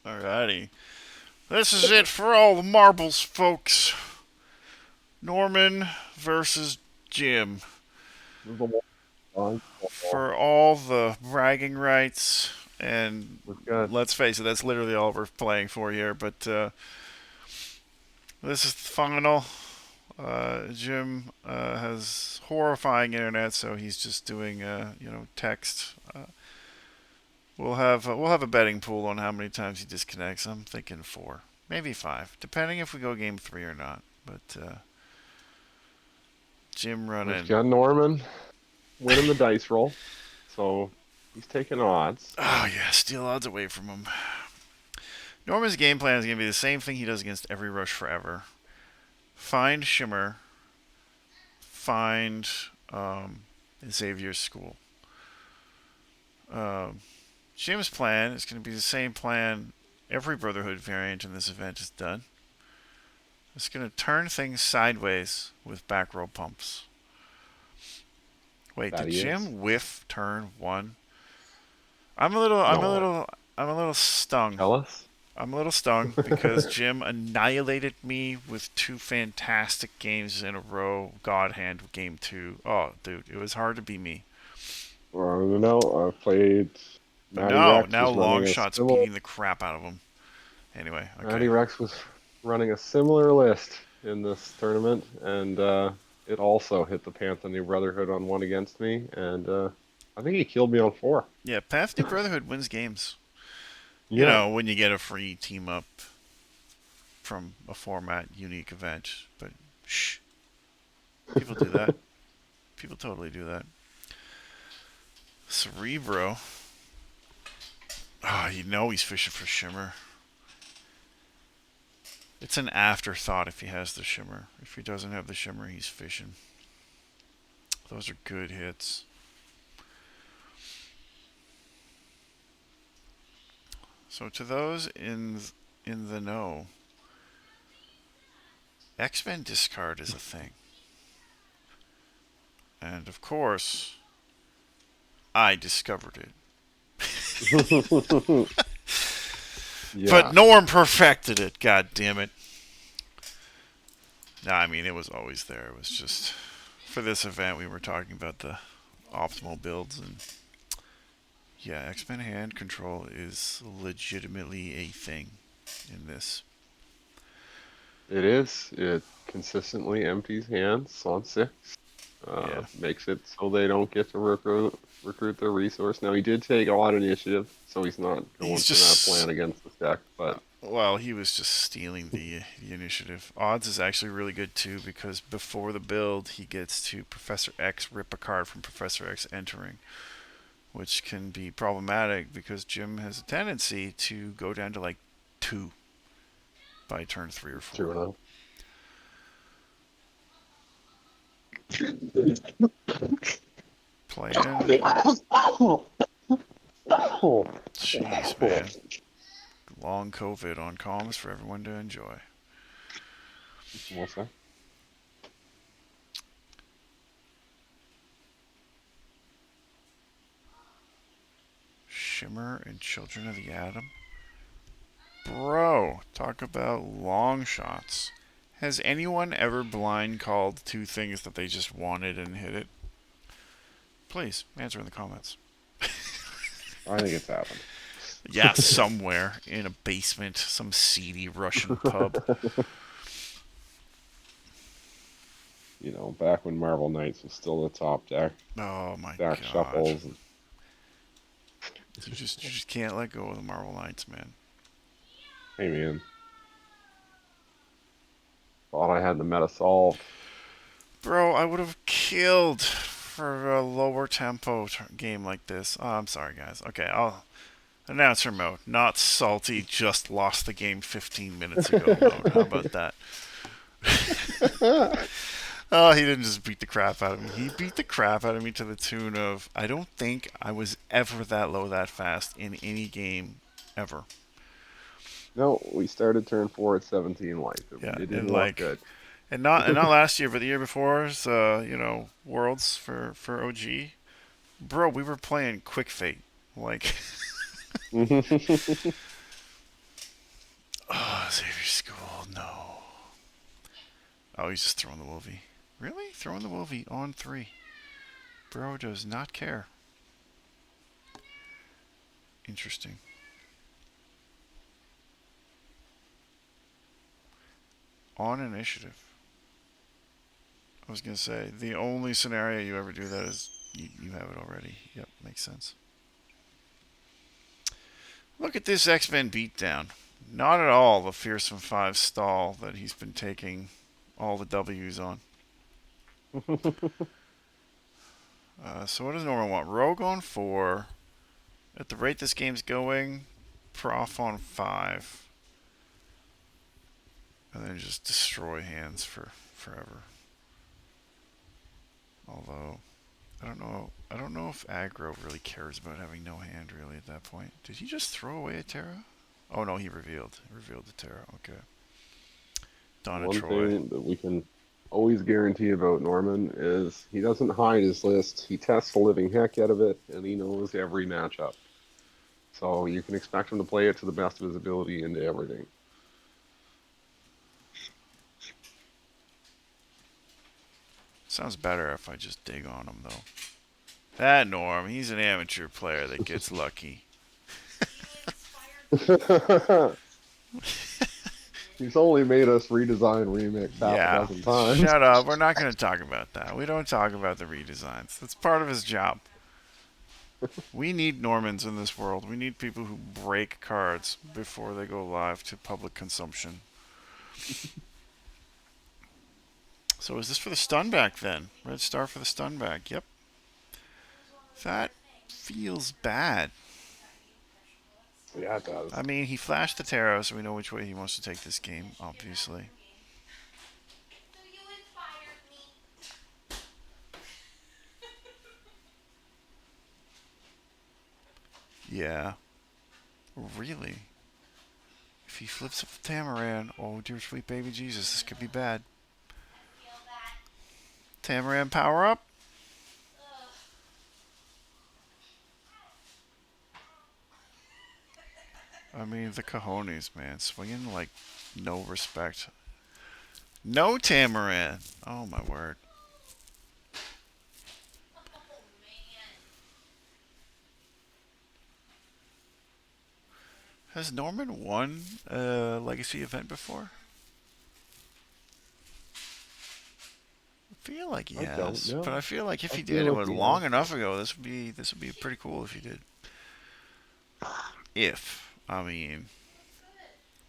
Alrighty. This is it for all the marbles, folks. Norman versus Jim. For all the bragging rights, and We've got let's face it, that's literally all we're playing for here. But this is the final. Jim has horrifying internet, so he's just doing text. We'll have a betting pool on how many times he disconnects. I'm thinking 4, maybe 5, depending if we go game 3 or not. But Jim we've running. got Norman winning the dice roll, so he's taking odds. Oh yeah, steal odds away from him. Norman's game plan is going to be the same thing he does against every rush forever. Find Shimmer. Find Xavier's school. Um, Jim's plan is going to be the same plan every Brotherhood variant in this event has done. It's going to turn things sideways with back row pumps. Wait, That did he is. Jim whiff turn 1? I'm a little, I'm a No, little, I'm a little stung. tell us. I'm a little stung because Jim annihilated me with 2 fantastic games in a row. God Hand game 2. Oh, dude, it was hard to be me. No, I played. But Matty no, Rex now was long running a shots similar. beating the crap out of him. Anyway, Matty okay. Rex was running a similar list in this tournament, and it also hit the Panther New Brotherhood on one against me, and I think he killed me on 4. Yeah, Path New Brotherhood wins games. Yeah. When you get a free team up from a format unique event. But shh, people do that. People totally do that. Cerebro. Oh, you know he's fishing for Shimmer. It's an afterthought if he has the Shimmer. If he doesn't have the Shimmer, he's fishing. Those are good hits. So to those in the know, X-Men discard is a thing. And of course, I discovered it. But Yeah. Norm perfected it, god damn it. No, I mean it was always there. It was just for this event we were talking about the optimal builds, and yeah, X-Men hand control is legitimately a thing in this. It is. It consistently empties hands on 6. Yeah. Makes it so they don't get to recruit their resource. Now he did take a lot of initiative, so he's not going He's for that plan just against the deck. But well, he was just stealing the initiative. Odds is actually really good too because before the build, he gets to Professor X rip a card from Professor X entering, which can be problematic because Jim has a tendency to go down to like 2 by turn 3 or 4. true enough. Play in. Jeez, man. Long COVID on comms for everyone to enjoy. What's that? Shimmer and Children of the Atom. Bro, talk about long shots. Has anyone ever blind called 2 things that they just wanted and hit it? Please answer in the comments. I think it's happened. Yeah, somewhere in a basement, some seedy Russian pub. Back when Marvel Knights was still the top deck, Oh my stack god. shuffles. You just can't let go of the Marvel Knights, man. Hey man, thought I had the meta solved. Bro, I would have killed for a lower tempo game like this. Oh, I'm sorry, guys. Okay, I'll announcer mode. Not salty, just lost the game 15 minutes ago mode. How about that? Oh, he didn't just beat the crap out of me. He beat the crap out of me to the tune of I don't think I was ever that low that fast in any game ever. No, we started turn 4 at 17 life. Yeah, It and didn't look like good. and not last year, but the year before's Worlds for OG. Bro, we were playing Quick Fate. Like Oh, Xavier School, no. Oh, he's just throwing the Wolvie. Really? Throwing the Wolvie on 3. Bro does not care. Interesting. On initiative. I was going to say, the only scenario you ever do that is you have it already. Yep, makes sense. Look at this X-Men beatdown. Not at all the fearsome 5 stall that he's been taking all the W's on. So what does Norman want? Rogue on 4. At the rate this game's going, Prof on 5. And then just destroy hands for forever. Although, I don't know. I don't know if aggro really cares about having no hand really at that point. Did he just throw away a Terra? Oh no, he revealed. Revealed the Terra. Okay. Donna One Troy. thing that we can always guarantee about Norman is he doesn't hide his list. He tests the living heck out of it, and he knows every matchup. So you can expect him to play it to the best of his ability into everything. Sounds better if I just dig on him though. That Norm, he's an amateur player that gets lucky. He's only made us redesign remix half a Yeah, dozen times. shut up. We're not going to talk about that. We don't talk about the redesigns. That's part of his job. We need Normans in this world. We need people who break cards before they go live to public consumption. So is this for the stun back then? Red star for the stun back. Yep. That feels bad. Yeah, it does. I mean, he flashed the tarot, so we know which way he wants to take this game, obviously. Yeah. Really? If he flips up the Tamaran, oh dear sweet baby Jesus, this could be bad. Tamaran power up. I mean, the cojones, man. Swinging like no respect. No Tamaran. Oh my word. Has Norman won a Legacy event before? I feel like he I don't has, but I know. feel like if I he feel did, it like was he has long enough too. ago. This would be pretty cool if he did. If I mean,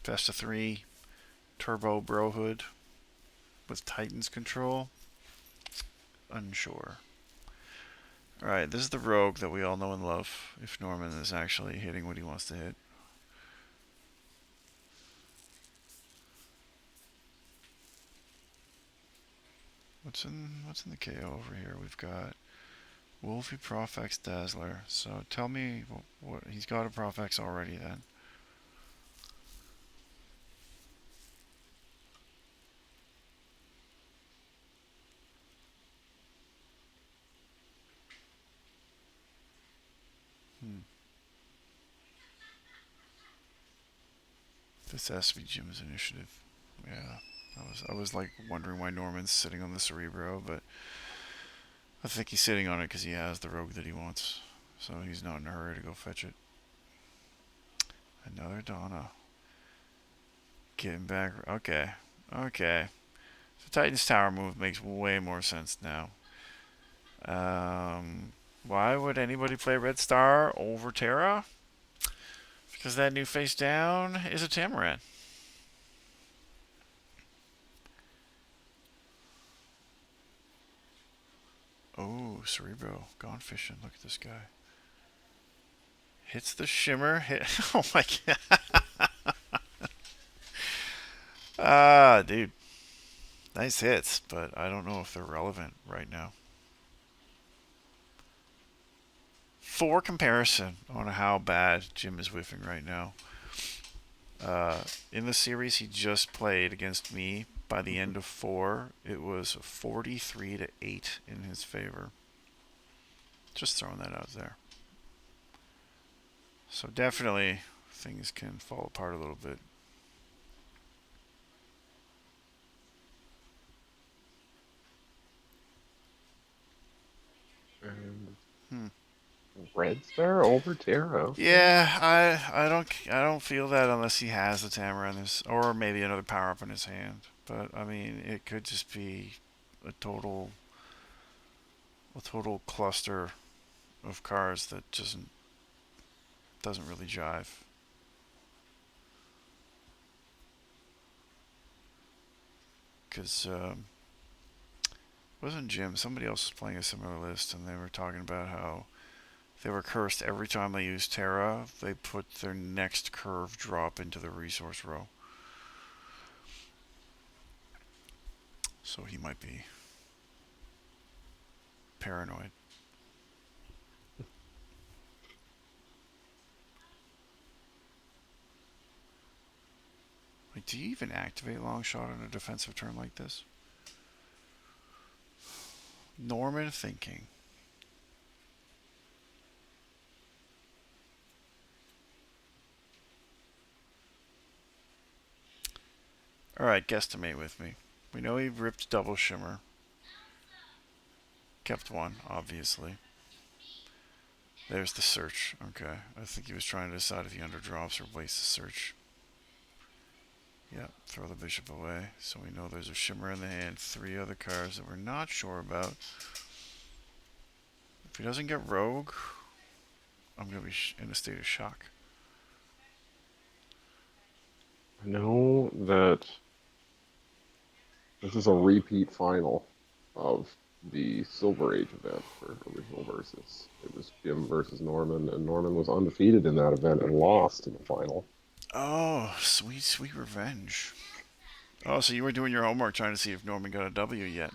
best of 3, Turbo Brohood with Titans control. Unsure. All right, this is the rogue that we all know and love. If Norman is actually hitting what he wants to hit. What's in the KO over here? We've got Wolfie Profex Dazzler. So tell me what he's got a Profex already then. Hmm. This has to be Jim's initiative. Yeah. I was like wondering why Norman's sitting on the Cerebro, but I think he's sitting on it because he has the rogue that he wants. So he's not in a hurry to go fetch it. Another Donna. Getting back. Okay. Okay. So Titan's Tower move makes way more sense now. Why would anybody play Red Star over Terra? Because that new face down is a Tamaran. Oh, Cerebro. Gone fishing. Look at this guy. Hits the shimmer. Hit. Oh my god. Ah, dude. Nice hits, but I don't know if they're relevant right now. For comparison on how bad Jim is whiffing right now. In the series he just played against me, by the end of 4, it was 43 to 8 in his favor. Just throwing that out there. So definitely things can fall apart a little bit. And Hmm. Red Star over Terra. Okay. Yeah, I don't feel that unless he has the Tamara in his or maybe another power up in his hand. But I mean, it could just be a total a total cluster of cards that doesn't really jive. Because wasn't Jim? Somebody else was playing a similar list, and they were talking about how they were cursed every time they used Terra. They put their next curve drop into the resource row. So he might be paranoid. Like, do you even activate long shot on a defensive turn like this? Norman thinking. All right, guesstimate with me. We know he ripped double shimmer. Kept one, obviously. There's the search. Okay. I think he was trying to decide if he underdrops or wastes the search. Yeah, throw the bishop away. So we know there's a shimmer in the hand. Three other cards that we're not sure about. If he doesn't get rogue, I'm going to be in a state of shock. I know that this is a repeat final of the Silver Age event for original versus. It was Jim versus Norman, and Norman was undefeated in that event and lost in the final. Oh, sweet, sweet revenge. Oh, so you were doing your homework trying to see if Norman got a W yet.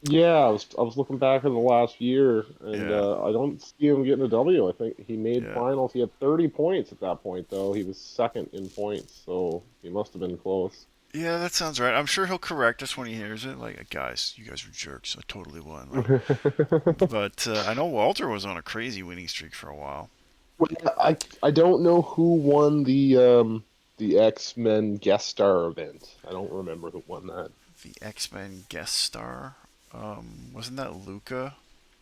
Yeah, I was looking back in the last year, and Yeah, I don't see him getting a W. I think he made yeah. finals. He had 30 points at that point, though. He was second in points, so he must have been close. Yeah, that sounds right. I'm sure he'll correct us when he hears it. Like, guys, you guys were jerks. I totally won. Like, but I know Walter was on a crazy winning streak for a while. Well, yeah, I don't know who won the X-Men guest star event. I don't remember who won that. The X-Men guest star, wasn't that Luca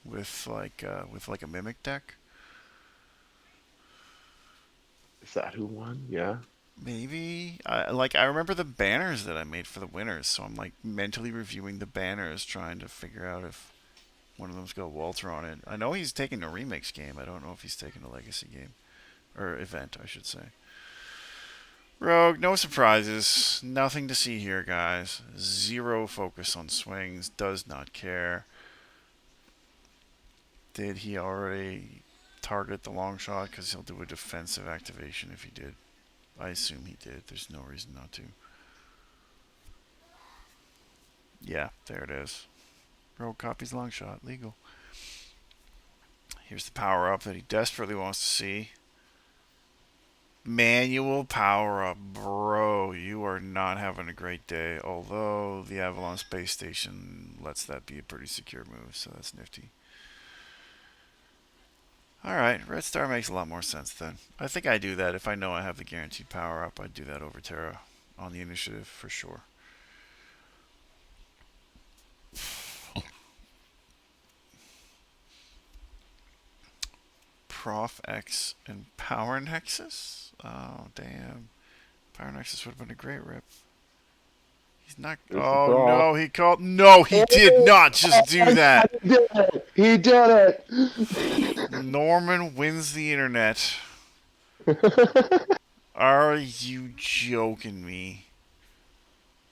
with like a mimic deck? Is that who won? Yeah. Maybe. I remember the banners that I made for the winners, so I'm like mentally reviewing the banners, trying to figure out if one of them's got Walter on it. I know he's taking a remix game. I don't know if he's taking a legacy game or event, I should say. Rogue, no surprises. Nothing to see here, guys. Zero focus on swings. Does not care. Did he already target the long shot? Because he'll do a defensive activation if he did. I assume he did. There's no reason not to. Yeah, there it is. Rogue copies long shot. Legal. Here's the power up that he desperately wants to see. Manual power up. Bro, you are not having a great day. Although the Avalon Space Station lets that be a pretty secure move, so that's nifty. Alright, Red Star makes a lot more sense then. I think I do that. If I know I have the guaranteed power up, I'd do that over Terra on the initiative for sure. Prof X and Power Nexus? Oh, damn. Power Nexus would have been a great rip. He's not. There's the Oh, prof. no, he called. No, he Oh, did not just oh do my God, that. he did it! He did it! Norman wins the internet. Are you joking me?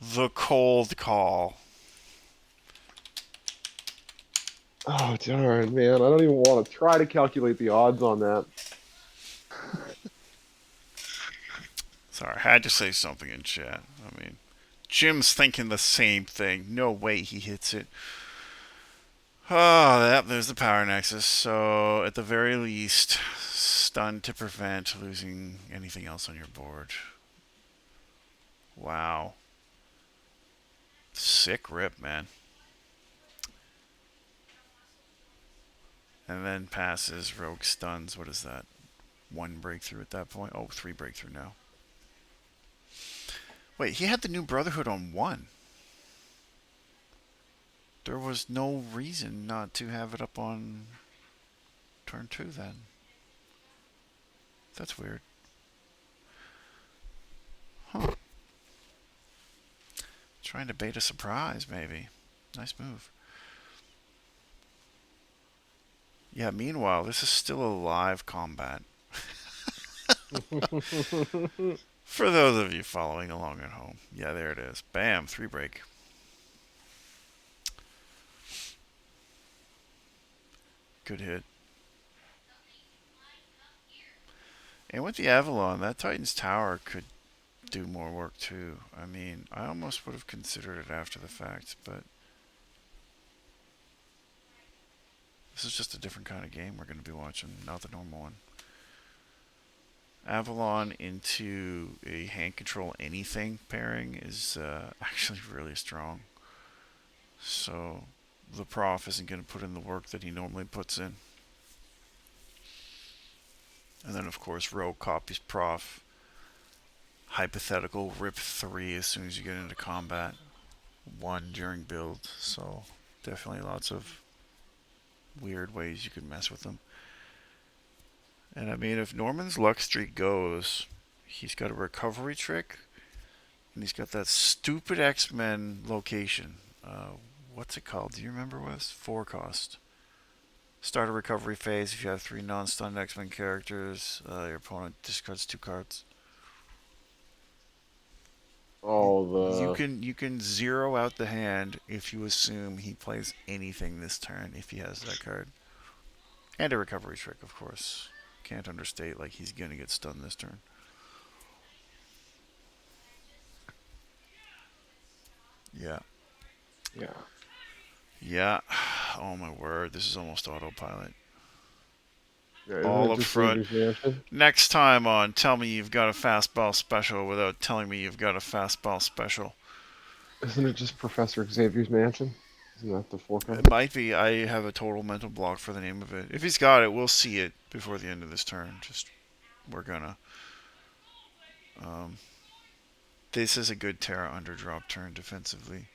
The cold call. Oh darn, man! I don't even want to try to calculate the odds on that. Sorry, I had to say something in chat. I mean, Jim's thinking the same thing. No way he hits it. Oh, yep, there's the power nexus. So, at the very least, stun to prevent losing anything else on your board. Wow. Sick rip, man. And then passes, rogue stuns. What is that? one breakthrough at that point. Oh, three breakthrough now. Wait, he had the new Brotherhood on one. There was no reason not to have it up on turn two then. That's weird. Huh. Trying to bait a surprise, maybe. Nice move. Yeah, meanwhile, this is still a live combat. For those of you following along at home. Yeah, there it is. Bam, three break. Good hit. And with the Avalon, that Titan's Tower could do more work too. I mean, I almost would have considered it after the fact, but this is just a different kind of game we're going to be watching, not the normal one. Avalon into a hand control anything pairing is actually really strong. So the prof isn't going to put in the work that he normally puts in. And then, of course, Rogue copies prof. Hypothetical rip 3 as soon as you get into combat. 1 during build. So definitely lots of weird ways you could mess with them. And I mean, if Norman's luck streak goes, he's got a recovery trick, and he's got that stupid X-Men location. What's it called? Do you remember what it's? 4 cost. Start a recovery phase. If you have 3 non-stunned X-Men characters, your opponent discards 2 cards. You, Oh, you the can you can zero out the hand if you assume he plays anything this turn if he has that card. And a recovery trick, of course. Can't understate like he's gonna get stunned this turn. Yeah. yeah, Yeah. Oh my word, this is almost autopilot. yeah. Isn't All it up just front. Xavier's Mansion? Next time on Tell Me You've Got a Fastball Special without telling me you've got a fastball special. Isn't it just Professor Xavier's Mansion? Isn't that the It forecast? might be. I have a total mental block for the name of it. If he's got it, we'll see it before the end of this turn. Just we're gonna. Um, this is a good Terra underdrop turn defensively.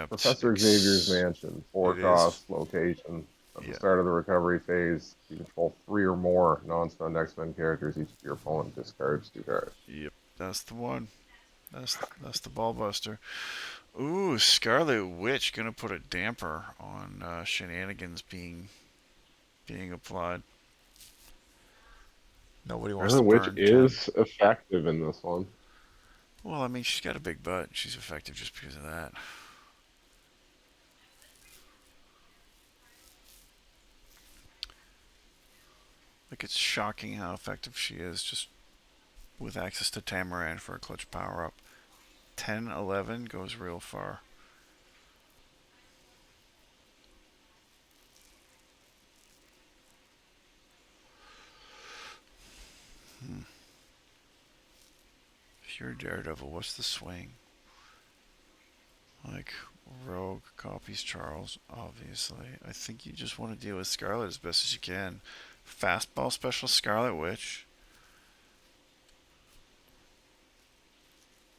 Professor Xavier's Ex- Mansion, four it is. cost location. At the Yeah. start of the recovery phase, you control three or more non-stunned X-Men characters. Each of your opponent discards 2 cards. Yep. That's the one. That's the ball buster. Ooh, Scarlet Witch gonna put a damper on shenanigans being applied. Nobody wants to Which burn 10. is effective in this one. Well, I mean, she's got a big butt. She's effective just because of that. Like, it's shocking how effective she is just with access to Tamaran for a clutch power up. 10-11 goes real far. Hmm. If you're Daredevil, what's the swing? Like, Rogue copies Charles, obviously. I think you just want to deal with Scarlet as best as you can. Fastball special Scarlet Witch.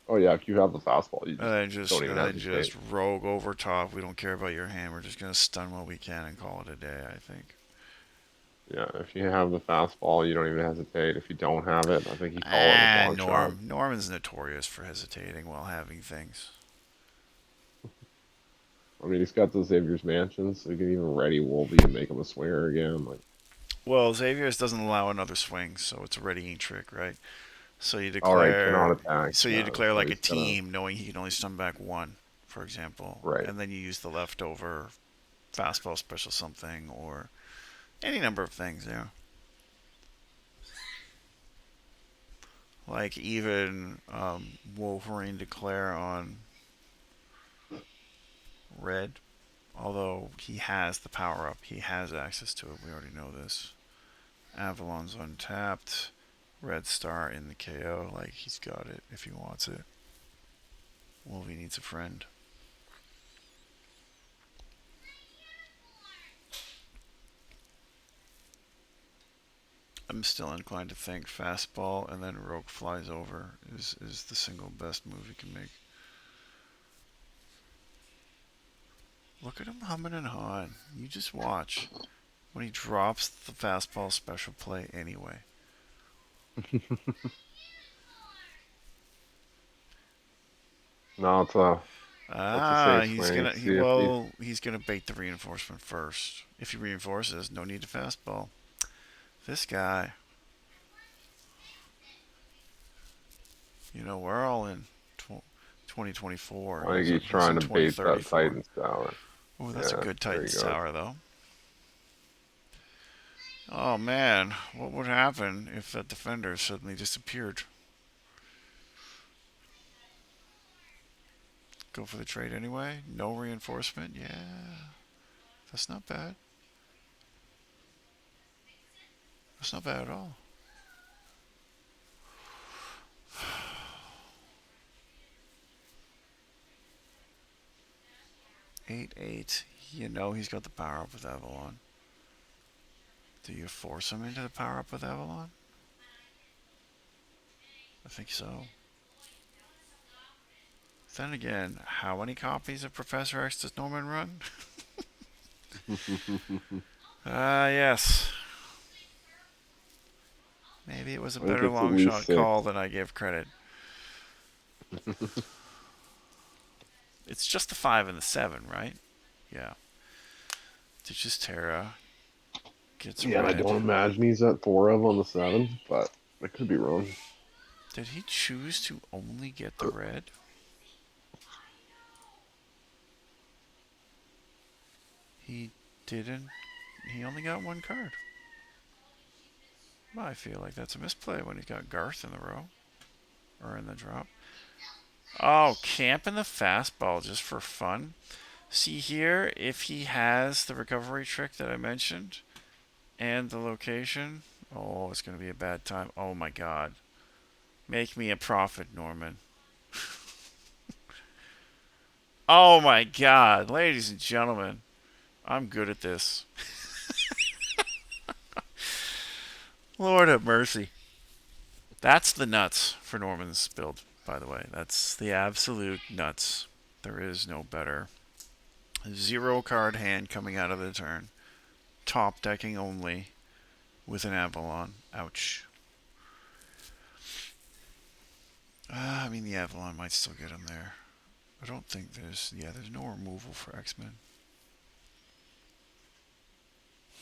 Oh yeah, if you have the fastball, you And just then just don't even and then just hesitate. rogue over top. We don't care about your hand. We're just gonna stun what we can and call it a day, I think. Yeah, if you have the fastball, you don't even hesitate. If you don't have it, I think you call it with long shot. Norman's notorious for hesitating while having things. I mean, he's got the Xavier's Mansion, so you can even ready Wolvie and make him a swinger again. Like, Well, Xavier's doesn't allow another swing, so it's a readying trick, right? So you all right, cannot declare attack. so you Yeah, declare so like a he's gotta team knowing he can only stun back one, for example, right. and then you use the leftover fastball special something or any number of things, yeah. Like even Wolverine declare on red, although he has the power up, he has access to it. We already know this. Avalon's untapped. Red Star in the KO, like he's got it if he wants it. Wolvie needs a friend. I'm still inclined to think fastball and then rogue flies over is the single best move you can make. Look at him humming and hawing. You just watch when he drops the fastball special play anyway. No, it's a Ah, safe he's swing. gonna See if he. he's gonna bait the reinforcement first. If he reinforces, no need to fastball. This guy, we're all in 2024. I think he's He's trying in to bait that 2034. Titans tower. Oh, that's a Yeah, good there he Titans goes. tower though. Oh man, what would happen if that defender suddenly disappeared? Go for the trade anyway. No reinforcement. Yeah, that's not bad. That's not bad at all. 8-8. He's got the power up with Avalon. Do you force him into the power up with Avalon? I think so. Then again, how many copies of Professor X does Norman run? Ah, yes. Maybe it was a I think better it's at long least shot six. call than I give credit. It's just the 5 and the 7, right? Yeah. Ditches Terra. Gets Yeah, and I red. don't imagine he's at 4 of on the 7, but I could be wrong. Did he choose to only get the red? He didn't. He only got one card. Well, I feel like that's a misplay when he's got Garth in the row. Or in the drop. Oh, camping the fastball just for fun. See here, if he has the recovery trick that I mentioned and the location, oh, it's going to be a bad time. Oh my god. Make me a profit, Norman. Oh my god. Ladies and gentlemen, I'm good at this. Lord have mercy. That's the nuts for Norman's build, by the way. That's the absolute nuts. There is no better. Zero card hand coming out of the turn. Top decking only with an Avalon. Ouch. I mean, the Avalon might still get him there. I don't think there's no removal for X-Men.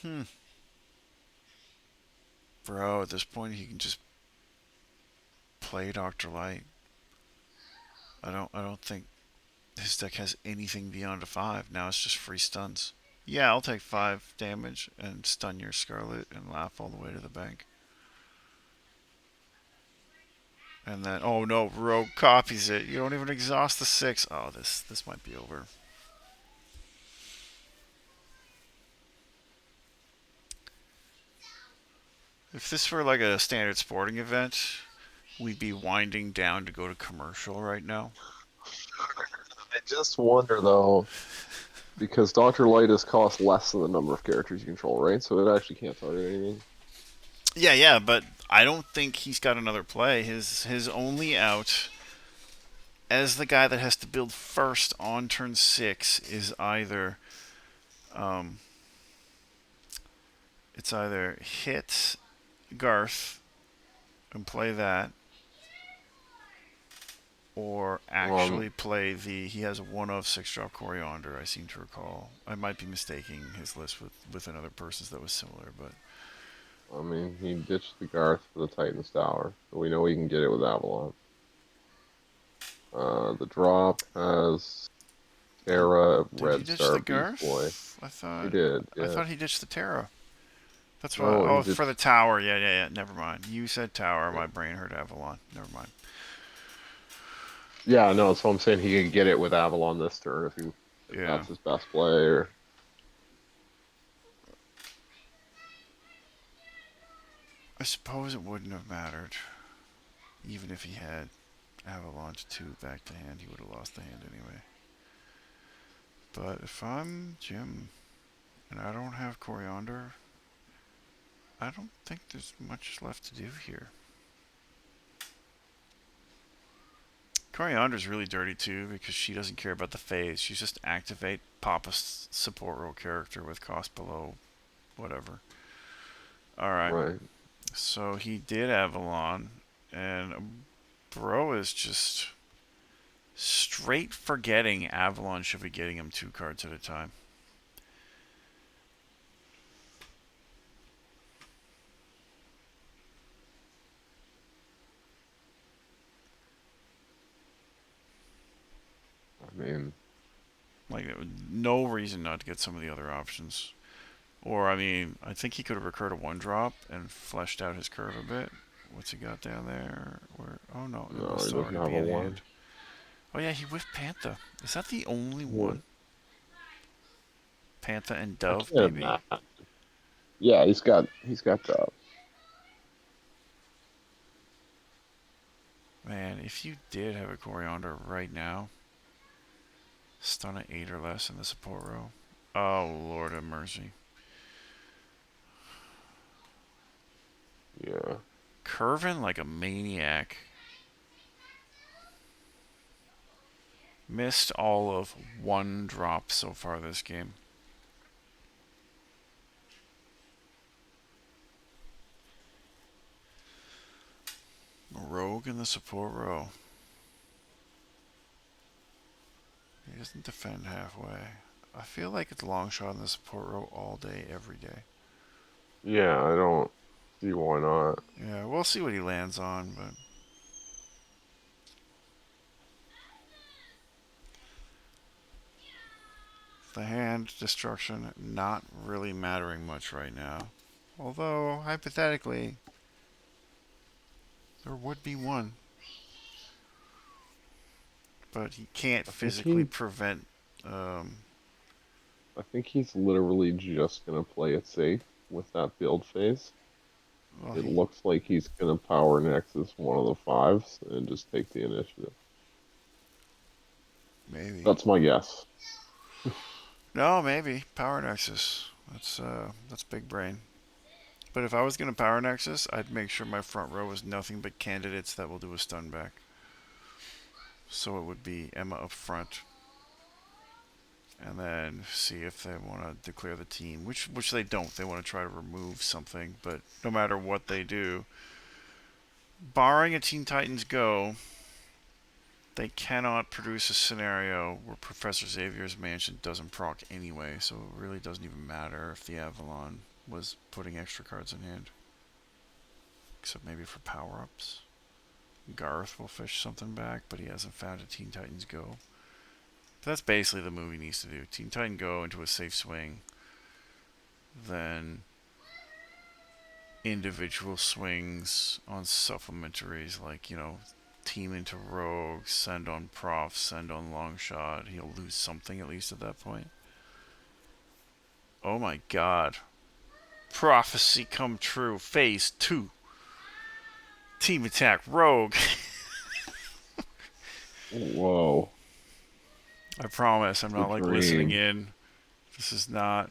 Hmm. Bro, at this point, he can just play Dr. Light. I don't think his deck has anything beyond a 5. Now it's just free stuns. Yeah, I'll take 5 damage and stun your Scarlet and laugh all the way to the bank. And then, oh no, Rogue copies it. You don't even exhaust the 6. Oh, this might be over. If this were like a standard sporting event, we'd be winding down to go to commercial right now. I just wonder though, because Dr. Lightus costs less than the number of characters you control, right? So it actually can't target anything. Yeah, but I don't think he's got another play. His only out as the guy that has to build first on turn 6 is um, either hit Garth and play that, or Um, actually play he has a 1 of 6 drop Coriander. I seem to recall. I might be mistaking his list with another person's that was similar, but I mean, he ditched the Garth for the Titans Tower, so we know he can get it with Avalon. The drop has did Terra, did he Red ditch the Star, Beast Boy. Garth? He did, I yeah. thought he ditched the Terra. That's why. No, he Oh, for the ditched. tower. Yeah. Never mind. You said tower. Yeah, My brain heard Avalon. Never mind. yeah, no. So I'm saying he can get it with Avalon this turn if Yeah. that's his best play. Or I suppose it wouldn't have mattered. Even if he had Avalanche 2 back to hand, he would have lost the hand anyway. But if I'm Jim and I don't have Coriander, I don't think there's much left to do here. Coriander's really dirty too because she doesn't care about the phase. She's just activate, pop a support role character with cost below whatever. All right. Right. So he did Avalon, and Bro is just straight forgetting Avalon should be getting him 2 cards at a time. I mean, Like, no reason not to get some of the other options. Or, I mean, I think he could have recurred a 1 drop and fleshed out his curve a bit. What's he got down there? Where? Oh no, it no, he must doesn't already have be a in one. hand. Oh yeah, he whiffed Pantha. Is that the only Yeah. one? Pantha and I Dove, can't maybe? imagine. Yeah, he's got the. Man, if you did have a Coriander right now, stun at 8 or less in the support row. Oh, Lord have mercy. Yeah. Curving like a maniac. Missed all of 1 drop so far this game. Rogue in the support row. He doesn't defend halfway. I feel like it's long shot in the support row all day, every day. Yeah, I don't see why not. Yeah, we'll see what he lands on, but the hand destruction not really mattering much right now. Although, hypothetically, there would be one. But he can't I think physically he prevent. Um, I think he's literally just gonna play it safe with that build phase. well, It he looks like he's gonna power Nexus one of the fives and just take the initiative. maybe. That's my guess. No, maybe Power Nexus. That's big brain. But if I was gonna Power Nexus, I'd make sure my front row was nothing but candidates that will do a stun back. So it would be Emma up front, and then see if they want to declare the team, which they don't. They want to try to remove something, but no matter what they do, barring a Teen Titans Go, they cannot produce a scenario where Professor Xavier's mansion doesn't proc anyway. So it really doesn't even matter if the Avalon was putting extra cards in hand, except maybe for power ups. Garth will fish something back, but he hasn't found a Teen Titans Go. But that's basically the move he needs to do. Teen Titan Go into a safe swing, then individual swings on supplementaries like, team into rogue, send on prof, send on long shot. He'll lose something at least at that point. Oh my god. Prophecy come true. Phase 2. Team attack rogue. Whoa, I promise I'm it's a not like listening dream. in. This is not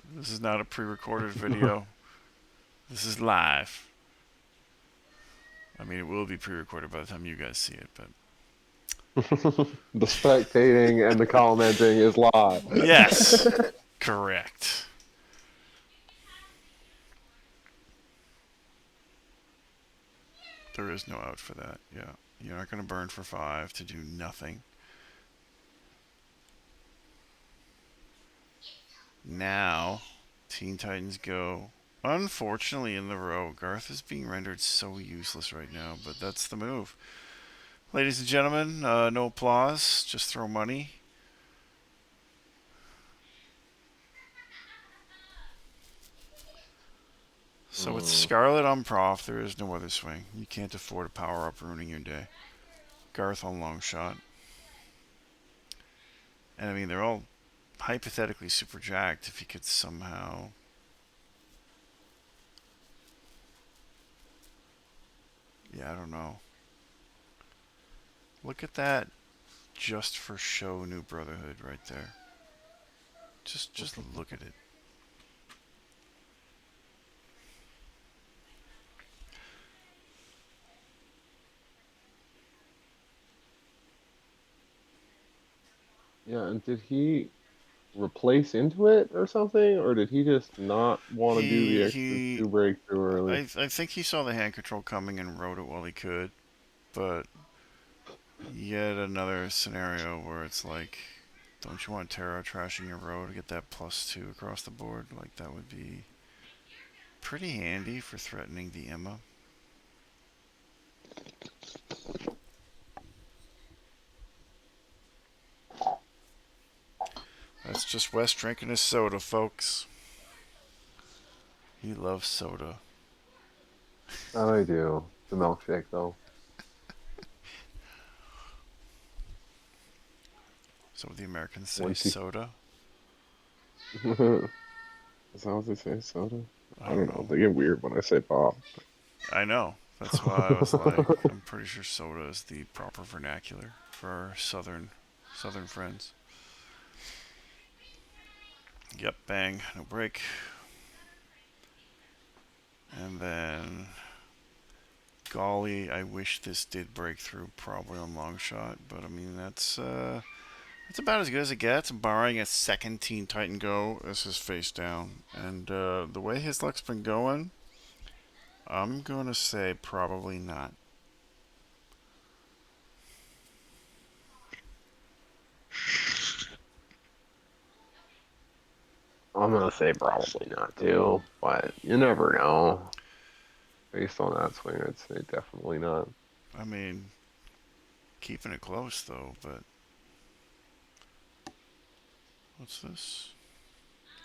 a pre-recorded video. This is live. I mean, it will be pre-recorded by the time you guys see it, but The spectating and the commenting is live. yes, correct. There is no out for that. Yeah, you're not going to burn for 5 to do nothing. Now, Teen Titans Go. Unfortunately, in the row, Garth is being rendered so useless right now, but that's the move. Ladies and gentlemen, no applause, just throw money. So with Hmm. Scarlet on Prof, there is no other swing. You can't afford a power up ruining your day. Garth on long shot. And I mean, they're all hypothetically super jacked if he could somehow. Yeah, I don't know. Look at that just for show New Brotherhood right there. Just look at it. Yeah, and did he replace into it or something, or did he just not want to do the extra He two breakthrough early? I think he saw the hand control coming and rode it while he could, but yet another scenario where it's like, don't you want Terra trashing your row to get that +2 across the board? Like that would be pretty handy for threatening the Emma. That's just Wes drinking his soda, folks. He loves soda. That I do. The milkshake though. So the Americans say Once he soda. is that what they say, soda? I I don't don't know. know. They get weird when I say pop. I know. That's why I was like, I'm pretty sure soda is the proper vernacular for our southern friends. Yep, bang, no break. And then golly, I wish this did break through probably on long shot, but I mean that's about as good as it gets, barring a second Teen Titan Go as his face down. And the way his luck's been going, I'm gonna say probably not. I'm gonna say probably not too, but you never know. Based on that swing, I'd say definitely not. I mean, keeping it close though, but what's this?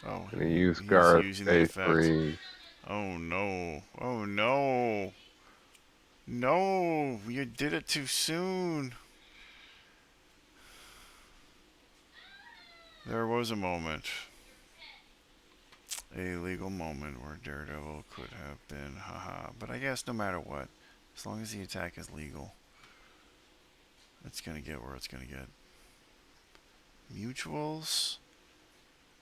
Oh, Gonna use he's Garth using the effect. A3. Oh no. Oh no. No, you did it too soon. There was a moment, a legal moment where Daredevil could have been, haha. But I guess no matter what, as long as the attack is legal, it's gonna get where it's gonna get. Mutuals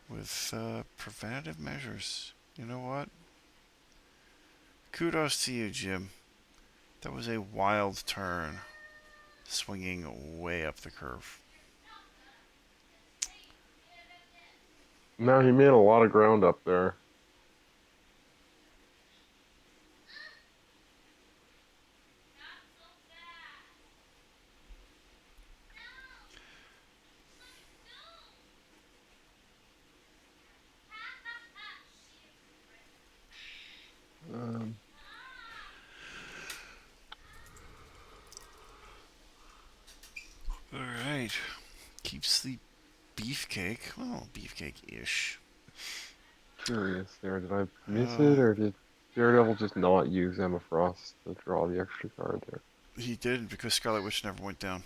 with preventative measures. You know what? Kudos to you, Jim. That was a wild turn, swinging way up the curve. No, he made a lot of ground up there. Um, All right. Keeps the beefcake. Well, beefcake-ish. Curious there. Did I miss Uh, it, or did Daredevil just not use Emma Frost to draw the extra card there? he did because Scarlet Witch never went down.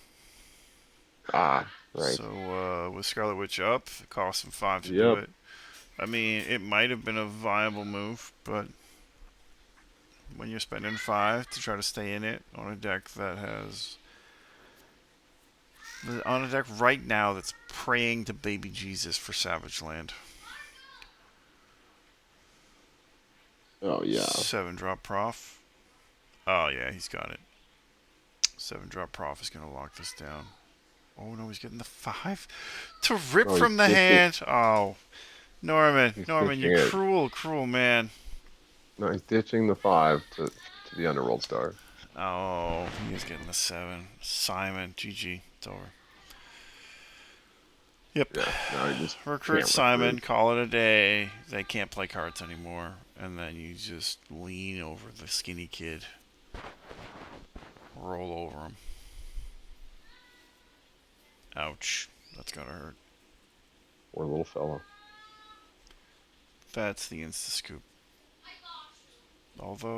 Ah, right. So with Scarlet Witch up, it cost him 5 to do Yep. it. I mean, it might have been a viable move, but when you're spending 5 to try to stay in it on a deck that has on a deck right now that's praying to baby Jesus for Savage Land. Oh yeah. 7-drop Prof. Oh yeah, he's got it. 7-drop Prof is gonna lock this down. Oh no, he's getting the 5 to rip No, he's from the ditching. hand. Oh, Norman, He's Norman, you ditching it. cruel, cruel man. No, he's ditching the 5 to the Underworld Star. Oh, he is getting the 7. Simon, GG, it's over. Yep. Yeah. Now he just Recruit can't Simon, recruit. call it a day. They can't play cards anymore. And then you just lean over the skinny kid, roll over him. Ouch. That's gotta hurt. Poor little fella. That's the insta scoop.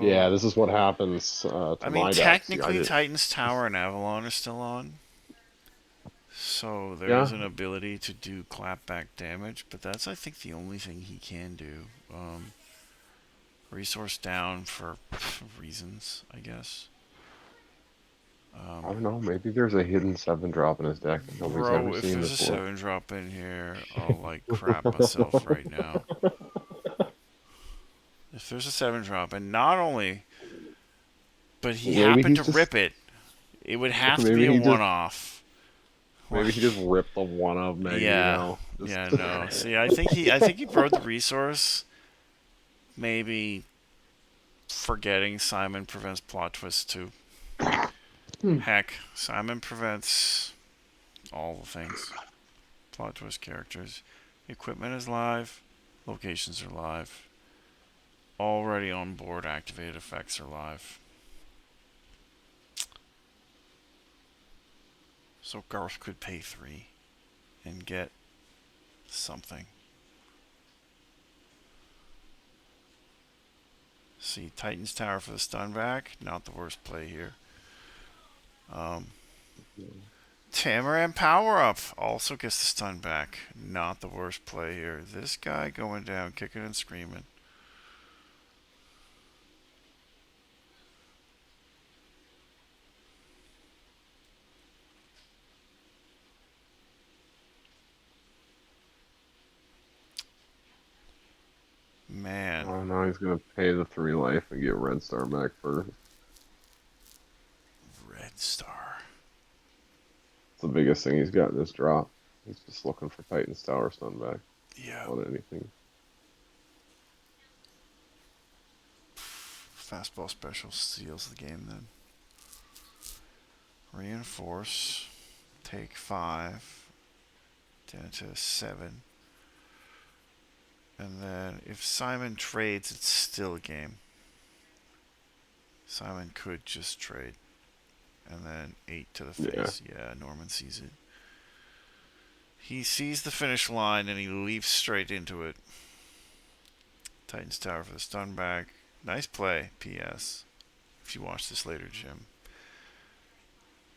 Yeah, Although, this is what happens I to mean, my deck. See, I technically, did. Titan's Tower and Avalon are still on. So there is Yeah, an ability to do clapback damage, but that's, I think, the only thing he can do. Resource down for reasons, I guess. I Um, don't know. Maybe there's a hidden 7-drop in his deck that nobody's ever Bro, if seen there's a before. 7-drop in here, I'll like crap myself right now. If there's a 7-drop, and not only, but he Maybe happened he's to just rip it, it would have to be maybe a he just one off. Maybe he just ripped the one of Yeah, Magneto. Just yeah, no. See, I think he rode the resource, maybe forgetting Simon prevents plot twists too. Heck, Simon prevents all the things. Plot twist characters. Equipment is live. Locations are live. Already on board activated effects are live. So Garth could pay 3 and get something. See, Titan's Tower for the stun back. Not the worst play here. Um, Tamaran power up also gets the stun back. Not the worst play here. This guy going down, kicking and screaming. Man, Oh, now he's gonna pay the 3 life and get Red Star back first. Red Star. It's the biggest thing he's got in this drop. He's just looking for Titan's Tower stun back Yeah, on anything. fastball special seals the game then. Reinforce. Take 5. Down to 7. And then if Simon trades, it's still a game. Simon could just trade. And then 8 to the Yeah, face. Yeah, Norman sees it. He sees the finish line and he leaps straight into it. Titan's Tower for the stun back. Nice play, P.S. If you watch this later, Jim.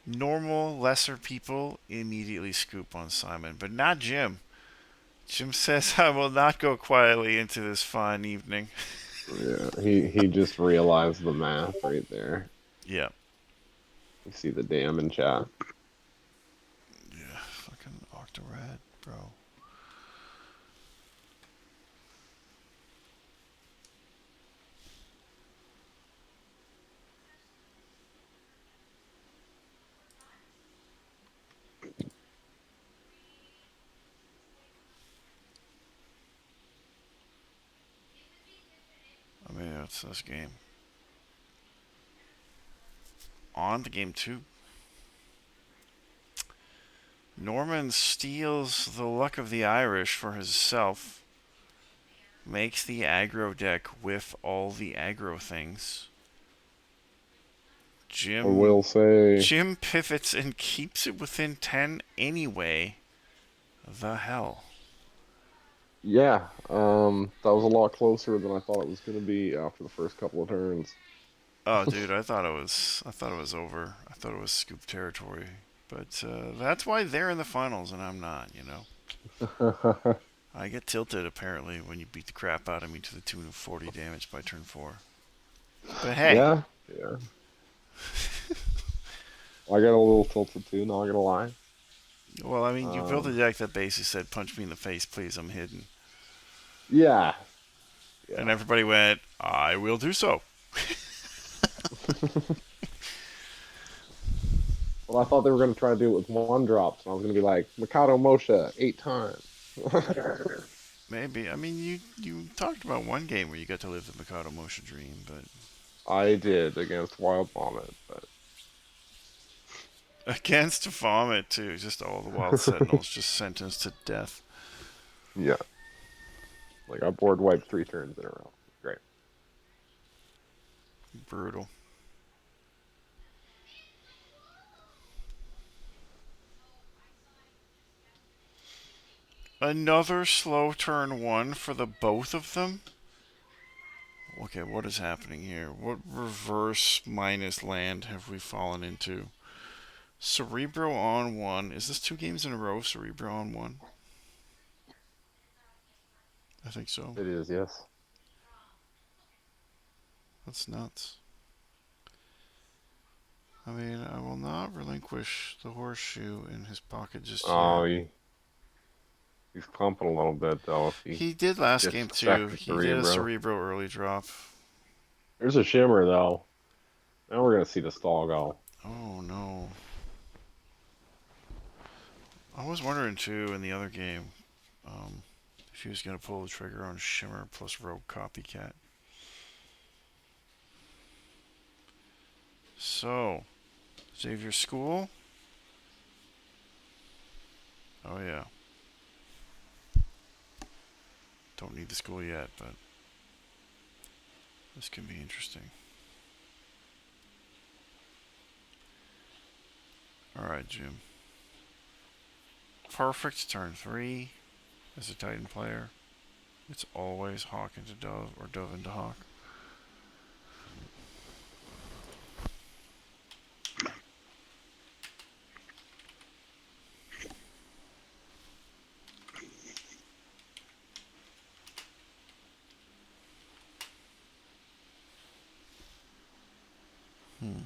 Normal, lesser people immediately scoop on Simon, but not Jim. Jim says, I will not go quietly into this fine evening. yeah. He just realized the math right there. Yeah. You see the dam in chat. Yeah, fucking Octorad, bro. I mean, that's this game. On to game 2. Norman steals the luck of the Irish for himself. Makes the aggro deck with all the aggro things. I will Jim say, Jim pivots and keeps it within 10 anyway. The hell. yeah, that was a lot closer than I thought it was gonna be after the first couple of turns. Oh, dude, I thought it was over. I thought it was scoop territory. But that's why they're in the finals and I'm not. I get tilted apparently when you beat the crap out of me to the tune of 40 damage by turn 4. But hey, Yeah, yeah. I got a little tilted too, not gonna lie. well, I mean, you built a Um, deck that basically said, "Punch me in the face, please. I'm hidden," yeah, and yeah. everybody went, "I will do so." Well, I thought they were gonna try to do it with one drops, and I was gonna be like Mikado Moshe 8 times. Maybe. I mean, you talked about one game where you got to live the Mikado Moshe dream, but I did against Wild Vomit, but against Vomit too, just all the Wild Sentinels just sentenced to death. yeah, like I board wiped 3 turns in a row. Great. Brutal. Another slow turn 1 for the both of them. Okay, what is happening here? What reverse minus land have we fallen into? Cerebro on 1. Is this 2 games in a row? Cerebro on 1? I think so. It is, yes. That's nuts. I mean, I will not relinquish the horseshoe in his pocket just Oh, yet. he's clumping a little bit though if he He did last gets game the too. second He did a Cerebro. Cerebro early drop. There's a shimmer though. Now we're gonna see the stall go. Oh no. I was wondering too in the other game um, if he was going to pull the trigger on Shimmer plus Rogue Copycat. So, Xavier School. Oh yeah, don't need the school yet, but this can be interesting. All right, Jim. Perfect turn 3 as a Titan player. It's always Hawk into Dove or Dove into Hawk. Hmm.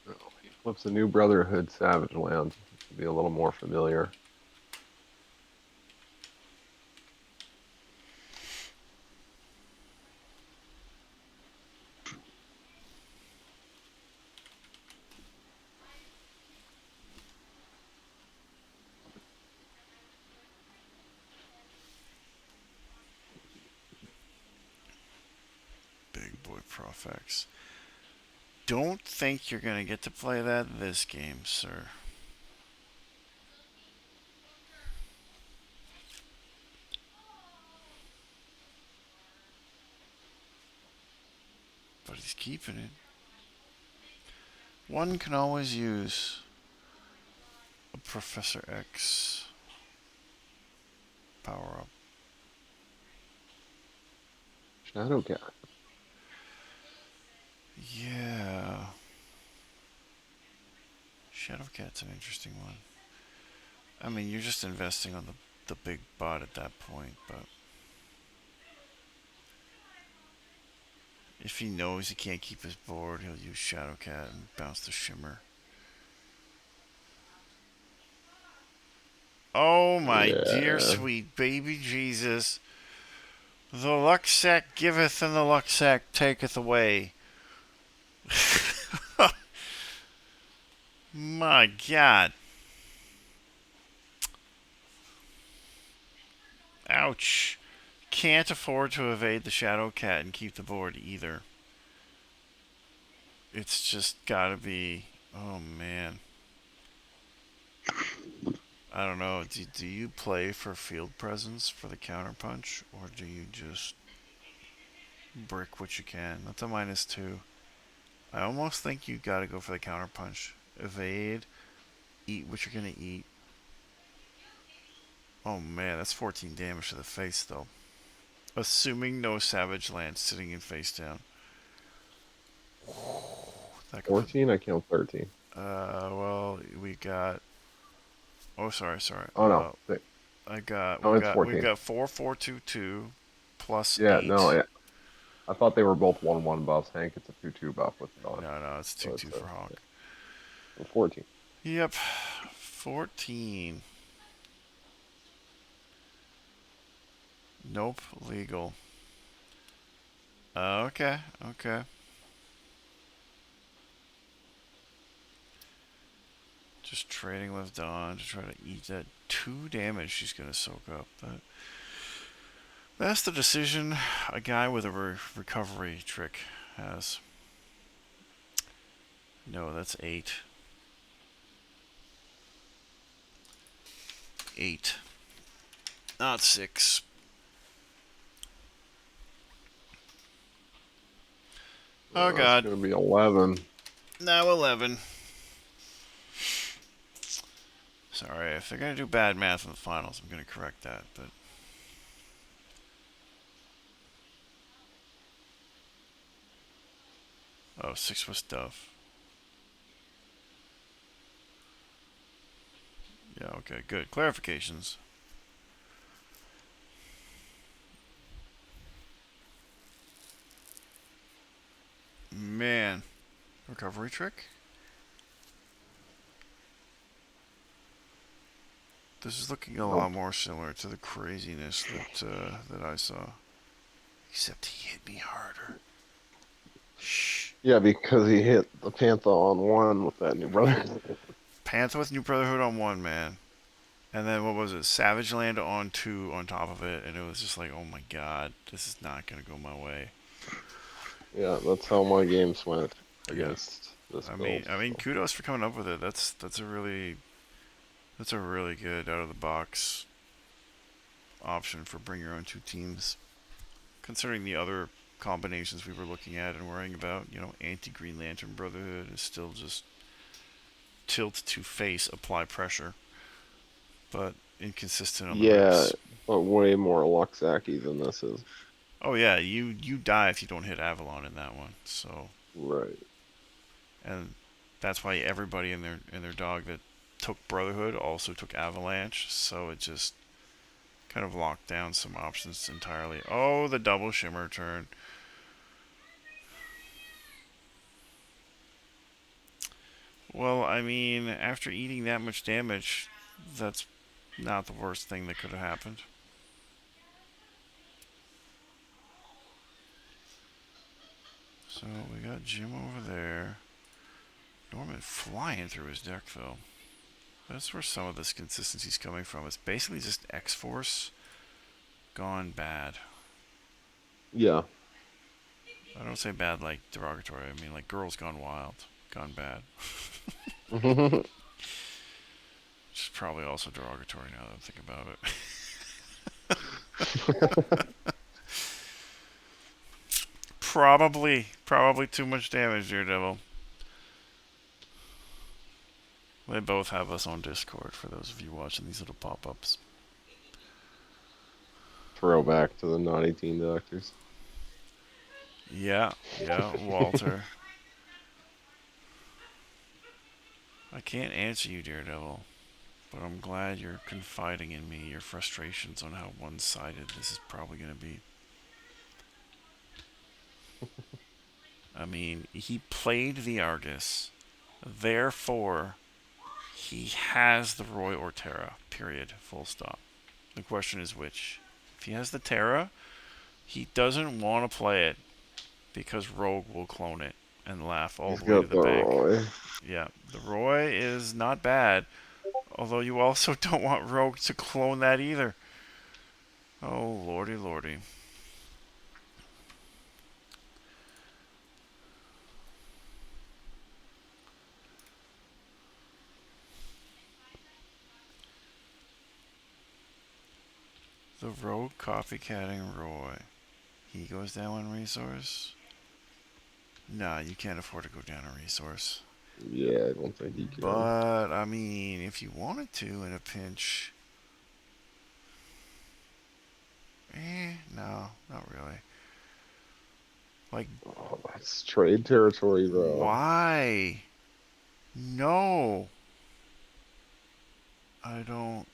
Oh, he flips a new Brotherhood Savage Lands, which would be a little more familiar. Big boy Profex. Don't think you're going to get to play that this game, sir. But he's keeping it. One can always use a Professor X power up. Shadowcat. Yeah. Shadowcat's an interesting one. I mean, you're just investing on the big bot at that point, but if he knows he can't keep his board, he'll use Shadowcat and bounce the Shimmer. Oh my dear Yeah. sweet baby Jesus. The Luxac giveth and the Luxac taketh away. My god. Ouch. Can't afford to evade the Shadow Cat and keep the board either. It's just gotta be. Oh man. I don't know. Do you play for field presence for the counterpunch, or do you just brick what you can? That's a -2. I almost think you gotta go for the counterpunch. Evade, eat what you're gonna eat. Oh man, that's 14 damage to the face though. Assuming no Savage Land sitting in face down. That could put. 14, I count 13. Well, we got. Oh, sorry. Oh no, I got. no, it's We 14. got 4422 plus Yeah, no, 8. yeah. I thought they were both 1/1 buffs. Hank, it's a 2/2 buff with Dawn. No, it's So 2/2 for Hawk. yeah, 14. Yep, 14. Nope, legal. Okay. Just trading with Dawn to try to eat that 2 damage she's gonna soak up. That's the decision a guy with a recovery trick has. No, that's 8. 8. Not 6. Oh It's god. going to be 11. Now 11. Sorry, if they're gonna do bad math in the finals, I'm gonna correct that, but oh, 6 was Dove. Yeah, okay, good. Clarifications. Man. Recovery trick? This is looking a lot Nope. more similar to the craziness that I saw. Except he hit me harder. Shh. Yeah, because he hit the Panther on one with that new brother. Panther with New Brotherhood on one, man. And then what was it? Savage Land on two on top of it, and it was just like, oh my god, this is not gonna go my way. Yeah, that's how my games went Yeah, against this I mean, build. I mean, So kudos for coming up with it. That's a really good out of the box option for bring your own two teams. Considering the other combinations we were looking at and worrying about, anti Green Lantern Brotherhood is still just tilt to face, apply pressure, but inconsistent on the yeah, rips. but way more Luxacky than this is. Oh yeah, you die if you don't hit Avalon in that one. So, Right. and that's why everybody in their dog that took Brotherhood also took Avalanche. So it just kind of locked down some options entirely. Oh, the double shimmer turn. Well, I mean, after eating that much damage, that's not the worst thing that could have happened. So we got Jim over there. Norman flying through his deck though. That's where some of this consistency's coming from. It's basically just X Force gone bad. Yeah. I don't say bad like derogatory. I mean like girls gone wild, gone bad. Which is probably also derogatory now that I think about it. Probably too much damage, Daredevil. They both have us on Discord for those of you watching these little pop-ups. Throwback to the naughty teen doctors. Yeah, yeah, Walter. I can't answer you, Daredevil, but I'm glad you're confiding in me your frustrations on how one-sided this is probably going to be. I mean, he played the Argus, therefore he has the Roy or Terra. Period. Full stop. The question is which. If he has the Terra, he doesn't want to play it because Rogue will clone it and laugh all He's the way to got the the bank. Roy. Yeah, the Roy is not bad, although you also don't want Rogue to clone that either. Oh, lordy, lordy. The Rogue copycatting Roy. He goes down one resource. Nah, you can't afford to go down a resource. Yeah, I don't think he can. But, I mean, if you wanted to in a pinch. No, not really. Like, Oh, that's trade territory, bro. why? No. I don't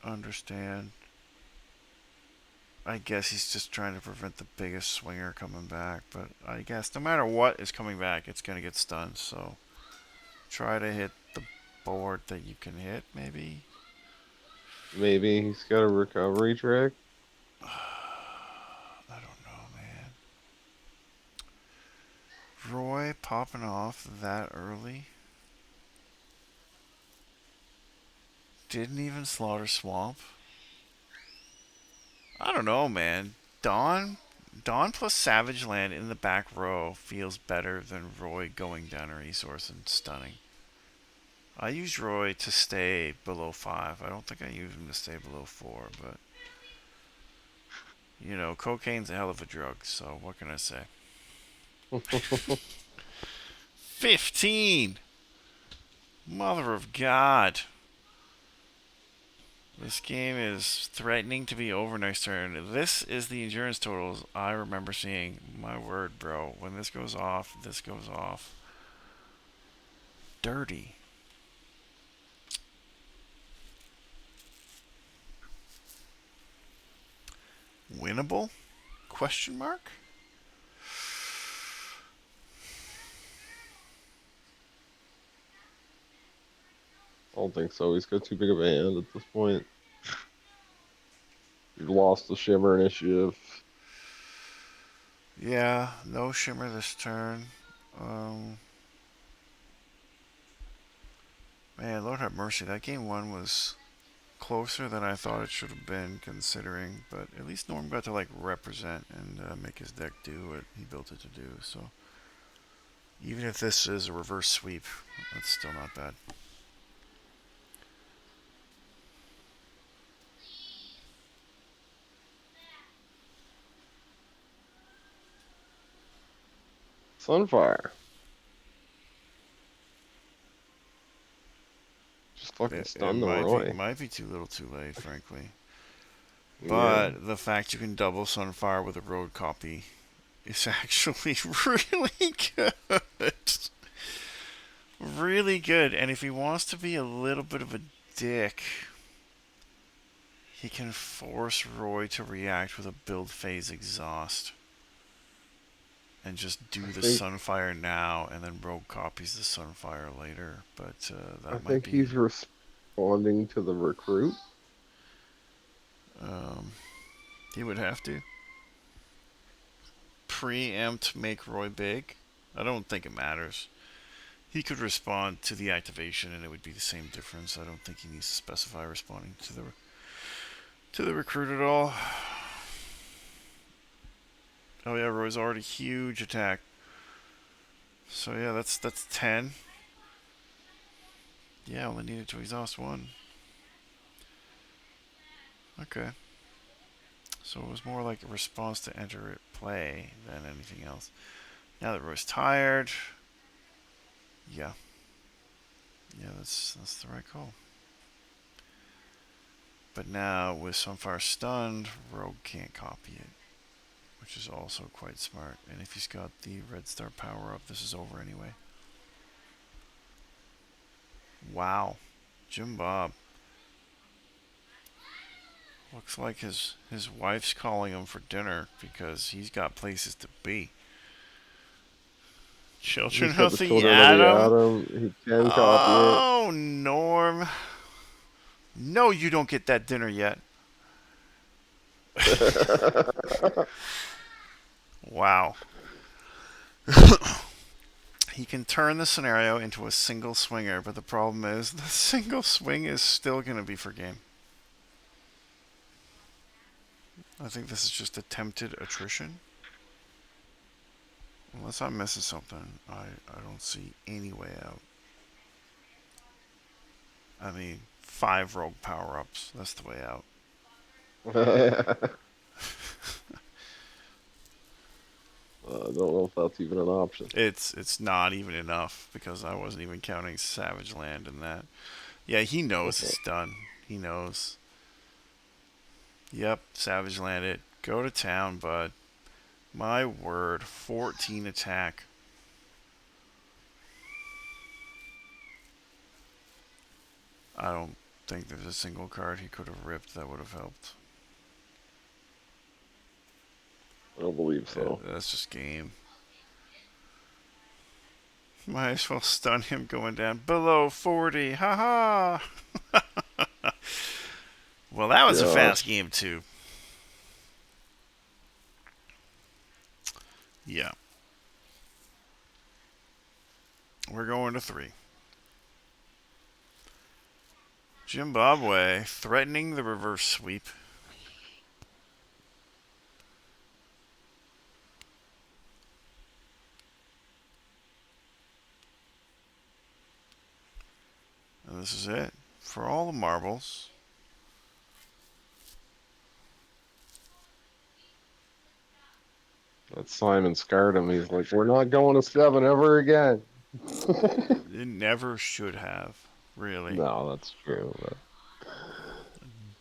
understand. I guess he's just trying to prevent the biggest swinger coming back. But I guess no matter what is coming back, it's going to get stunned. So try to hit the board that you can hit, maybe. Maybe he's got a recovery trick. I don't know, man. Roy popping off that early. Didn't even slaughter Swamp. I don't know, man. Dawn, Dawn plus Savage Land in the back row feels better than Roy going down a resource and stunning. I use Roy to stay below 5. I don't think I use him to stay below 4, but cocaine's a hell of a drug, so what can I say? 15! Mother of God. This game is threatening to be over next turn. This is the endurance totals I remember seeing. My word, bro. When this goes off, this goes off. Dirty. Winnable? Question mark? I don't think so. He's got too big of a hand at this point. We've lost the Shimmer initiative. Yeah, no shimmer this turn. Um, Man, Lord have mercy. That game one was closer than I thought it should have been, considering. But at least Norm got to like represent and make his deck do what he built it to do. So even if this is a reverse sweep, that's still not bad. Sunfire. Just fucking It stun the Roy. might be too little, too late, frankly. Yeah. But the fact you can double Sunfire with a road copy is actually really good. Really good. And if he wants to be a little bit of a dick, he can force Roy to react with a build phase exhaust and just I do the think Sunfire now and then rogue copies the Sunfire later. But I that might think be. he's responding to the recruit. Um, he would have to preempt make Roy big. I don't think it matters. He could respond to the activation and it would be the same difference. I don't think he needs to specify responding to the recruit at all. Oh yeah, Roy's already huge attack. So yeah, that's 10. Yeah, only needed to exhaust one. Okay. So it was more like a response to enter it play than anything else. Now that Roy's tired, yeah, yeah, that's the right call. But now with Sunfire stunned, Rogue can't copy it, which is also quite smart. And if he's got the Red Star power up, this is over anyway. Wow, Jim Bob. Looks like his wife's calling him for dinner because he's got places to be. He's Children got of the the children of the Atom? atom. He can copy it. Oh, Norm. No, you don't get that dinner yet. Wow. He can turn the scenario into a single swinger, but the problem is the single swing is still going to be for game. I think this is just attempted attrition. Unless I'm missing something, I don't see any way out. I mean, 5 rogue power ups. That's the way out. I don't know if that's even an option. It's not even enough because I wasn't even counting Savage Land in that. Yeah, he knows it's done. He knows. Yep, Savage Land it. Go to town, bud. My word, 14 attack. I don't think there's a single card he could have ripped that would have helped. I don't believe so. That's just game. Might as well stun him going down below 40. Ha ha! Well, that was a fast Gosh. game, too. Yeah. We're going to 3. Zimbabwe threatening the reverse sweep. And this is it. For all the marbles. That's Simon scarred him. He's like, we're not going to 7 ever again. It never should have, really. No, that's true. But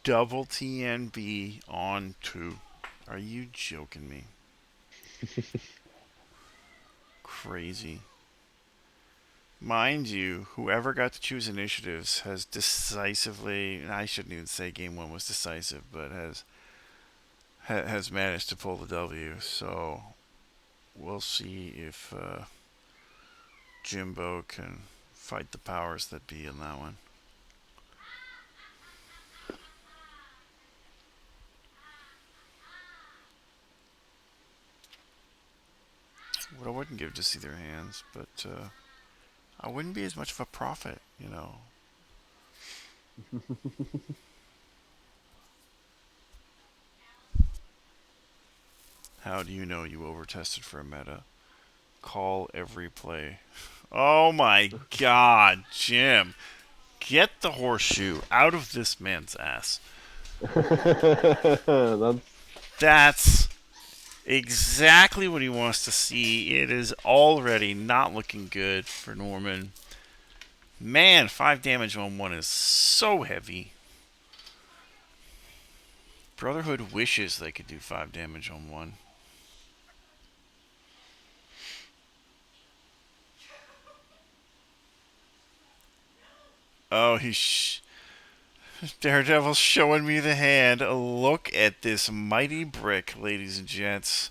Double TNB on 2. Are you joking me? Crazy. Mind you, whoever got to choose initiatives has decisively, and I shouldn't even say game 1 was decisive, but has managed to pull the W. So we'll see if Jimbo can fight the powers that be in that one. I wouldn't give just either hands, but I wouldn't be as much of a prophet, you know. How do you know you overtested for a meta? Call every play. Oh my god, Jim. Get the horseshoe out of this man's ass. That's That's exactly what he wants to see. It is already not looking good for Norman. Man, 5 damage on 1 is so heavy. Brotherhood wishes they could do 5 damage on 1. Oh, Daredevil's showing me the hand. Look at this mighty brick, ladies and gents.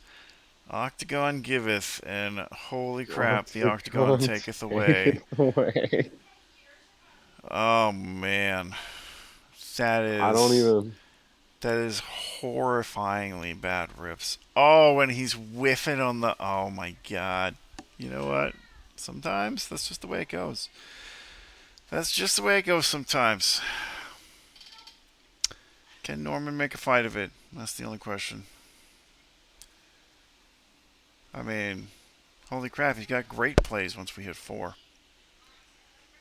Octagon giveth, and holy crap, the octagon Octagon taketh take it away. away. Oh man, that I don't is even. that is horrifyingly bad rips. Oh, and he's whiffing on the. Oh my god. You know what? Sometimes that's just the way it goes. That's just the way it goes sometimes. Can Norman make a fight of it? That's the only question. I mean, holy crap, he's got great plays once we hit 4.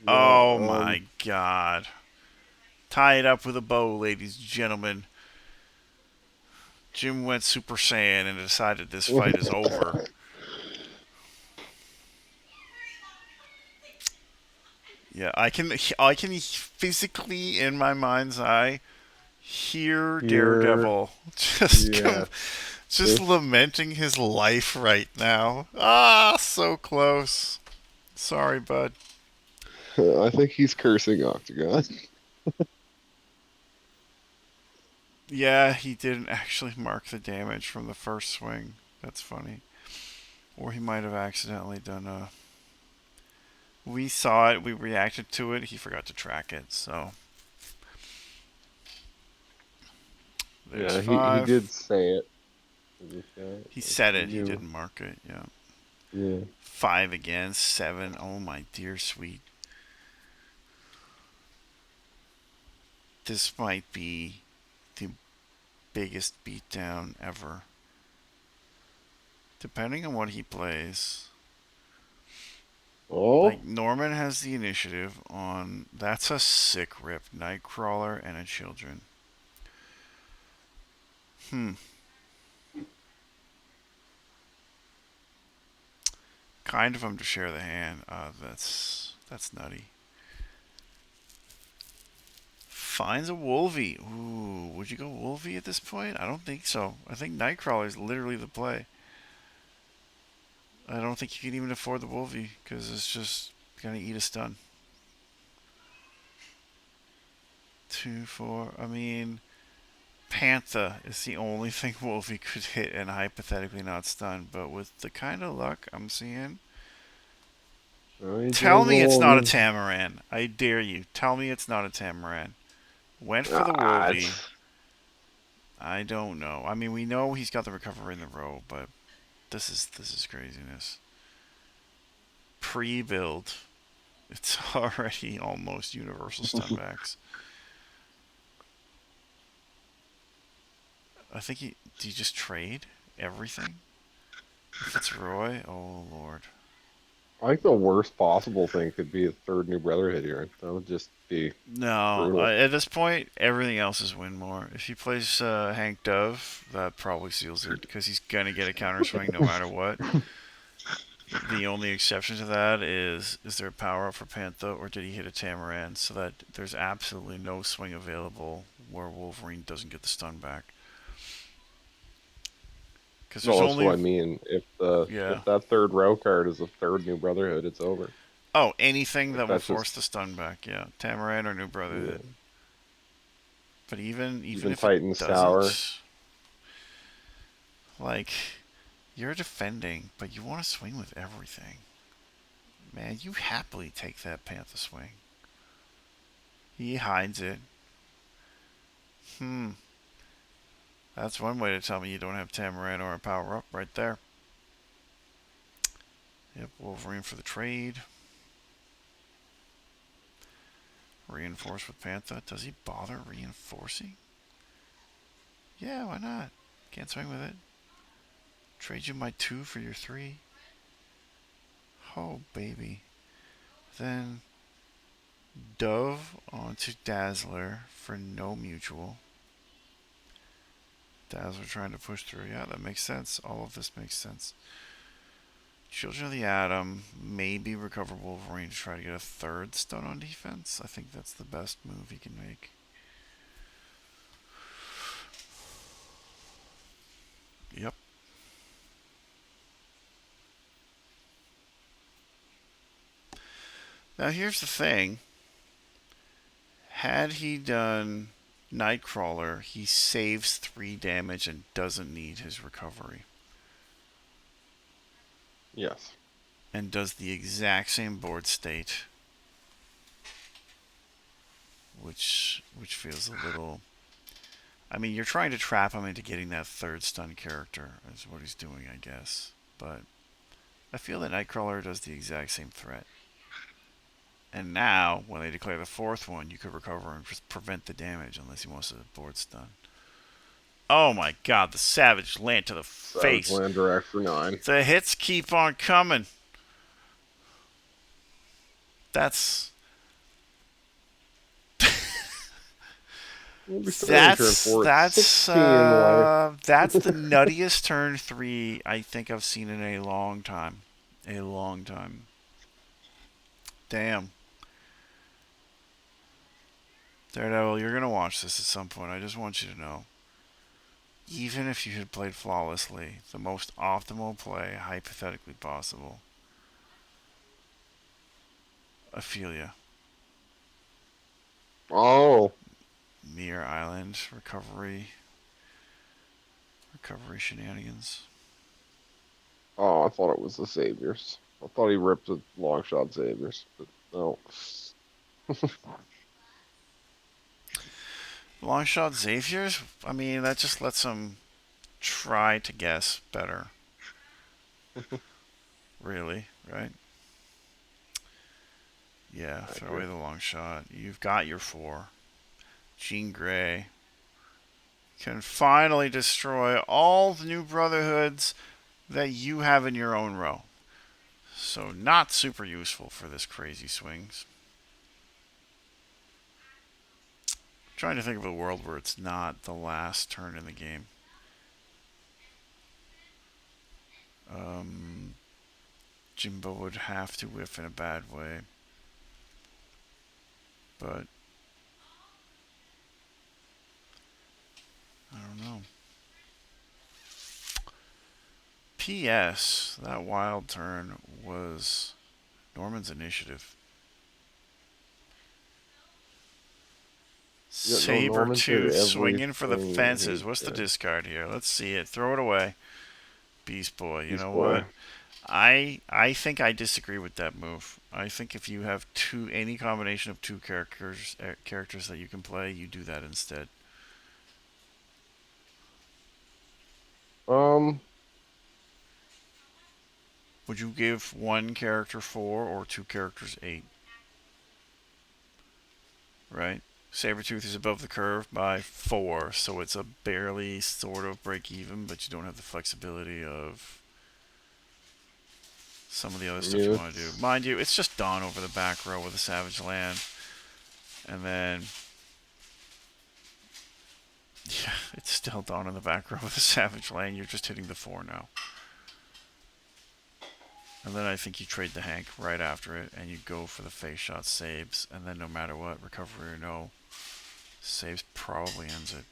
Yeah. Oh my god. Tie it up with a bow, ladies and gentlemen. Jim went Super Saiyan and decided this fight is over. Yeah, I can physically in my mind's eye hear Here. Daredevil just Yeah. just This. lamenting his life right now. Ah, so close. Sorry, bud. I think he's cursing Octagon. Yeah, he didn't actually mark the damage from the first swing. That's funny. Or he might have accidentally done a. We saw it, we reacted to it, he forgot to track it, so there's Yeah, he 5. did say it in the chat. He Like said he it, he knew. didn't mark it, yeah. Yeah. 5 again, 7. Oh my dear sweet. This might be the biggest beatdown ever. Depending on what he plays. Like, Oh, Norman has the initiative on. That's a sick rip. Nightcrawler and a Children. Hmm. Kind of him to share the hand. That's nutty. Finds a Wolvie. Ooh, would you go Wolvie at this point? I don't think so. I think Nightcrawler is literally the play. I don't think you can even afford the Wolvie because it's just gonna eat a stun. 2, 4. I mean, Panther is the only thing Wolvie could hit and hypothetically not stun. But with the kind of luck I'm seeing, oh, he tell goes me it's not a Wolverine. Tamaran. I dare you. Tell me it's not a Tamaran. Went for the Ah, Wolvie. it's I don't know. I mean, we know he's got the recovery in the row, but this is craziness. Pre-build, it's already almost universal stunbacks. I think he. Do you just trade everything? If it's Roy, oh lord. I think the worst possible thing could be a third New Brotherhood here. That would just be No, brutal. at this point, everything else is win more. If he plays Hank Dove, that probably seals it because he's gonna get a counter swing no matter what. The only exception to that is there a power up for Panther or did he hit a Tamaran so that there's absolutely no swing available where Wolverine doesn't get the stun back. Because there's No, that's what only I mean. If yeah. that third row card is a third New Brotherhood, it's over. Oh, anything Like that will that's force just the stun back, yeah. Tamaran or New yeah. Brotherhood. But even Even if it Titan's Tower. doesn't, like you're defending, but you want to swing with everything. Man, you happily take that Panther swing. He hides it. Hmm. That's one way to tell me you don't have Tamaran or a power up right there. Yep, Wolverine for the trade. Reinforce with Panther. Does he bother reinforcing? Yeah, why not? Can't swing with it. Trade you my 2 for your 3. Oh, baby. Then Dove onto Dazzler for no mutual. Dazzler trying to push through. Yeah, that makes sense. All of this makes sense. Children of the Atom, maybe recover Wolverine to try to get a 3rd stun on defense. I think that's the best move he can make. Yep. Now here's the thing. Had he done Nightcrawler, he saves 3 damage and doesn't need his recovery. Yes. And does the exact same board state, which feels a little. I mean, you're trying to trap him into getting that 3rd stun character, is what he's doing, I guess. But I feel that Nightcrawler does the exact same threat. And now, when they declare the 4th one, you could recover and just prevent the damage unless he wants to board stun. Oh my god, the Savage Land to the Savage face. Land direct for 9. The hits keep on coming. That's We'll be starting turn that's 4 at that's 16 life. that's the nuttiest turn 3 I think I've seen in a long time. A long time. Damn. Daredevil, you're gonna watch this at some point. I just want you to know. Even if you had played flawlessly, the most optimal play hypothetically possible. Ophelia. Oh. Mere Island recovery. Recovery shenanigans. Oh, I thought it was the Saviors. I thought he ripped the long shot Saviors, but no. Long shot Xavier's? I mean, that just lets him try to guess better. Really, right? Yeah, throw away Accurate. the long shot. You've got your 4. Jean Grey can finally destroy all the new Brotherhoods that you have in your own row. So, not super useful for this crazy swings. Trying to think of a world where it's not the last turn in the game. Jimbo would have to whiff in a bad way. But I don't know. P.S. That wild turn was Norman's initiative. Yeah, no, Norman did Sabretooth swinging for the everything fences. he What's the could. discard here? Let's see it. Throw it away. Beast Boy. You Beast know Boy. what? I think I disagree with that move. I think if you have any combination of 2 characters that you can play, you do that instead. Um, Would you give 1 character 4 or 2 characters 8? Right? Sabretooth is above the curve by 4, so it's a barely sort of break even, but you don't have the flexibility of some of the other stuff you yeah, want to do. Mind you, it's just Dawn over the back row with a Savage Land. And then, yeah, it's still Dawn in the back row with a Savage Land. You're just hitting the 4 now. And then I think you trade the Hank right after it, and you go for the face shot saves. And then no matter what, recovery or no, saves probably ends it.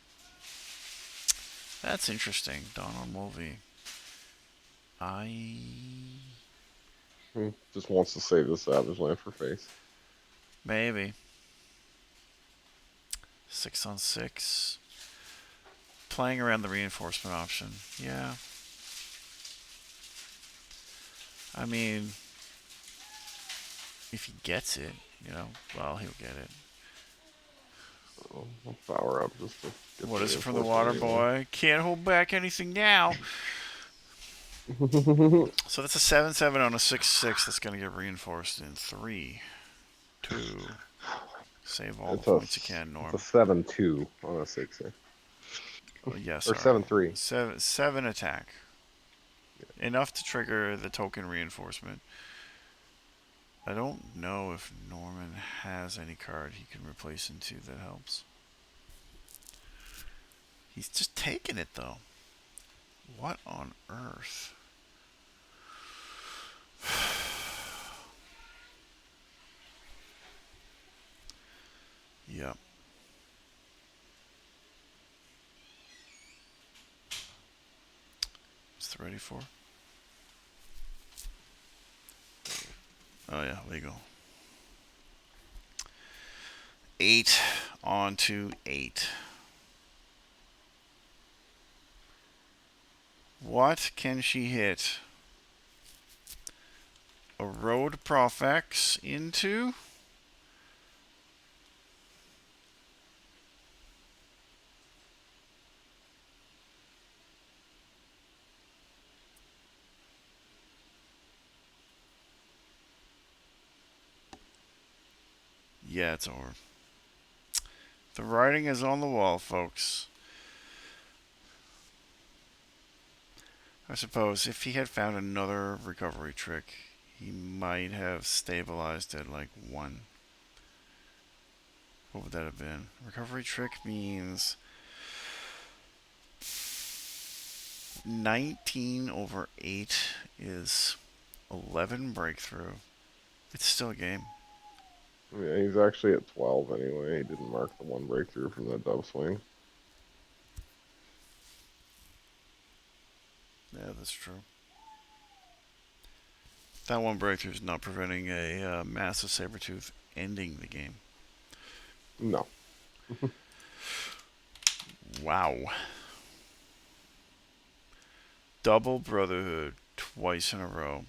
That's interesting. Dawn on Wolvie. I he just wants to save the Savage Land for face. maybe 6 on 6. Playing around the reinforcement option. Yeah. I mean, if he gets it, well, he'll get it. So I'll power up just to get What the is it from the reinforcement water anyway. boy? Can't hold back anything now. So that's a 7/7 on a 6/6 that's going to get reinforced in 3, 2. Save all the points you can, It's a Norm. 7-2 on a sixer. Oh, yeah, Or sorry. 7-3. 7 attack. Enough to trigger the token reinforcement. I don't know if Norman has any card he can replace into that helps. He's just taking it though. What on earth? Yep. What's the ready for? Oh yeah, legal. 8 on to 8. What can she hit? A road Profex into? Yeah, it's over. The writing is on the wall, folks. I suppose if he had found another recovery trick, he might have stabilized at like 1. What would that have been? Recovery trick means 19 over 8 is 11 breakthrough. It's still a game. Yeah, he's actually at 12 anyway. He didn't mark the one breakthrough from the dove swing. Yeah, that's true. That one breakthrough is not preventing a massive saber tooth ending the game. No. Wow. Double Brotherhood twice in a row.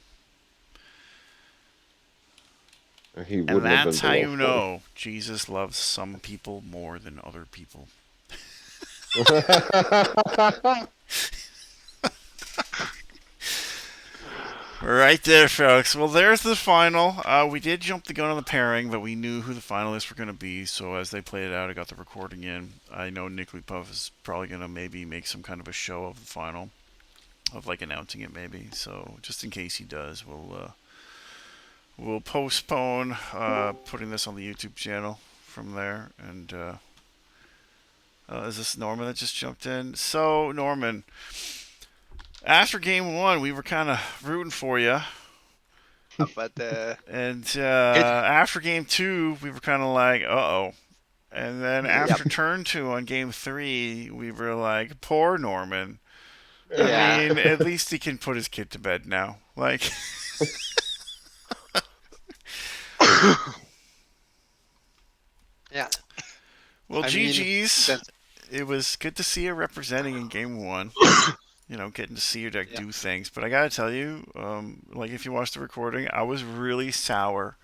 He And wouldn't have been that's how below you 40. know Jesus loves some people more than other people. Right there, folks. Well, there's the final. We did jump the gun on the pairing, but we knew who the finalists were going to be. So as they played it out, I got the recording in. I know Nick Puff is probably going to maybe make some kind of a show of the final, of like announcing it maybe. So just in case he does, we'll postpone putting this on the YouTube channel from there. And is this Norman that just jumped in? So Norman, after game one, we were kind of rooting for you. But And it, after game two, we were kind of like, uh oh. And then yep, after turn two on game three, we were like, poor Norman. I yeah, mean, at least he can put his kid to bed now. Like, yeah. well, I mean, GG's. that's It was good to see you representing in game one. You know, getting to see your deck yeah, do things. But I gotta tell you, like if you watch the recording, I was really sour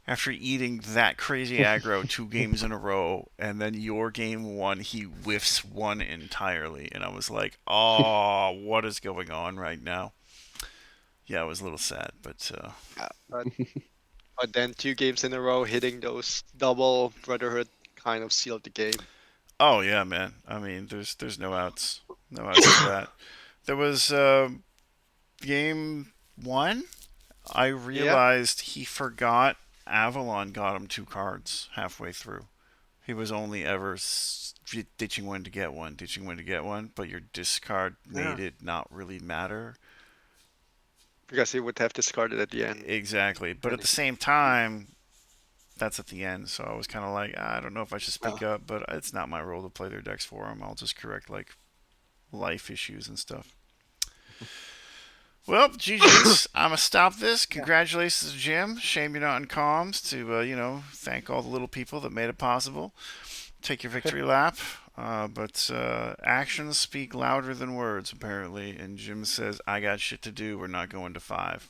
after eating that crazy aggro 2 games in a row, and then your game one, he whiffs one entirely, and I was like, "Oh, what is going on right now?" Yeah, I was a little sad, but yeah. But then 2 games in a row hitting those double Brotherhood kind of sealed the game. oh yeah, man. I mean, there's no outs, no outs to that. There was game one. I Yeah, realized he forgot Avalon got him 2 cards halfway through. He was only ever ditching one to get one, ditching one to get one, but your discard yeah. made it not really matter. Because he would have discarded at the end. Exactly. But at And the same time, that's at the end, so I was kind of like, I don't know if I should uh, speak up, but it's not my role to play their decks for them. I'll just correct, like, life issues and stuff. Well, GG's. I'm going to stop this. yeah, Congratulations to Jim. Shame you're not in comms to, thank all the little people that made it possible. Take your victory lap. But actions speak louder than words, apparently. And Jim says, I got shit to do. We're not going to 5.